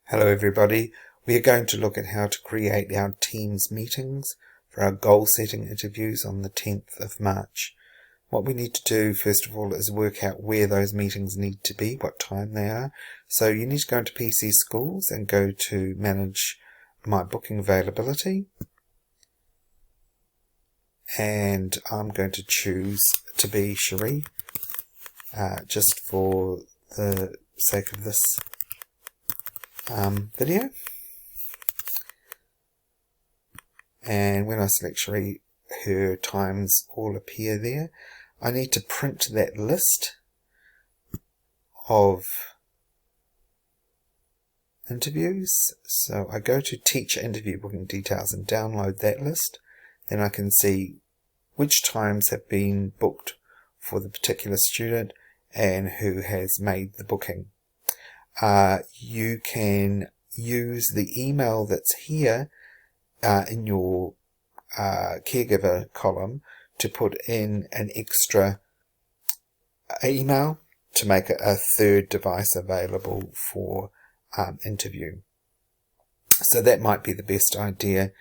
Hello everybody, we are going to look at how to create our Teams meetings for our goal setting interviews on the 10th of March. What we need to do first of all is work out where those meetings need to be, what time they are. So you need to go into PC Schools and go to Manage My Booking Availability. And I'm going to choose to be Cherie, just for the sake of this video. And when I select Cherie, her times all appear there. I need to print that list of interviews. So I go to Teacher Interview Booking Details and download that list. Then I can see which times have been booked for the particular student and who has made the booking. You can use the email that's here in your caregiver column to put in an extra email to make a third device available for interview. So that might be the best idea.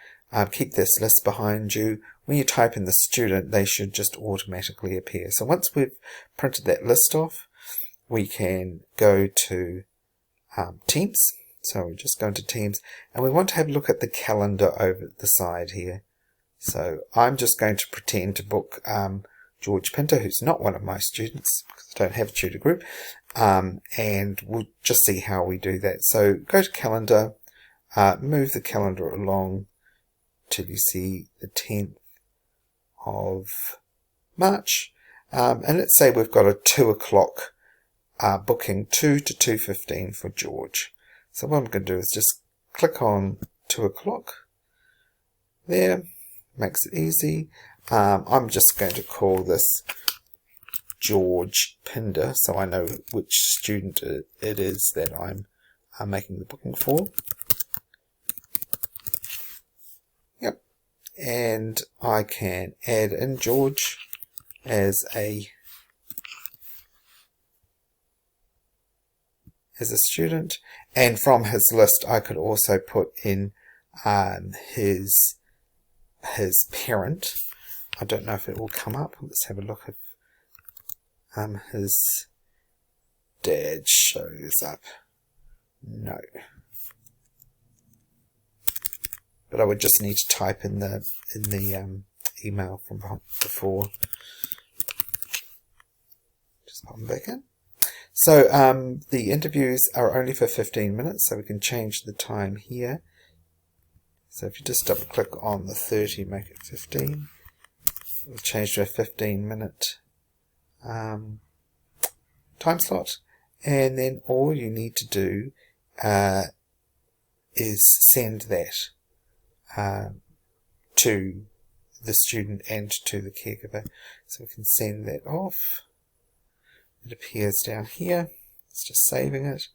Keep this list behind you. When you type in the student, they should just automatically appear. So once we've printed that list off, we can go to Teams. So we just go into Teams and we want to have a look at the calendar over the side here. So I'm just going to pretend to book George Pinter, who's not one of my students because I don't have a tutor group, and we'll just see how we do that. So go to calendar, move the calendar along till you see the 10th of March, and let's say we've got a 2 o'clock booking, 2 to 2:15 for George. So what I'm going to do is just click on 2 o'clock there, makes it easy. I'm just going to call this George Pinder so I know which student it is that I'm making the booking for. Yep, and I can add in George as a student, and from his list I could also put in his parent. I don't know if it will come up. Let's have a look if his dad shows up. No, but I would just need to type in the email from before. Just pop them back in. So the interviews are only for 15 minutes, so we can change the time here. So if you just double click on the 30, make it 15. We'll change to a 15-minute time slot. And then all you need to do is send that to the student and to the caregiver. So we can send that off. It appears down here. It's just saving it.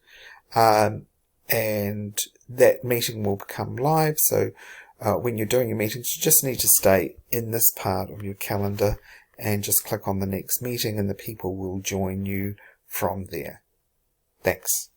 And that meeting will become live. So when you're doing your meetings, you just need to stay in this part of your calendar and just click on the next meeting and the people will join you from there. Thanks.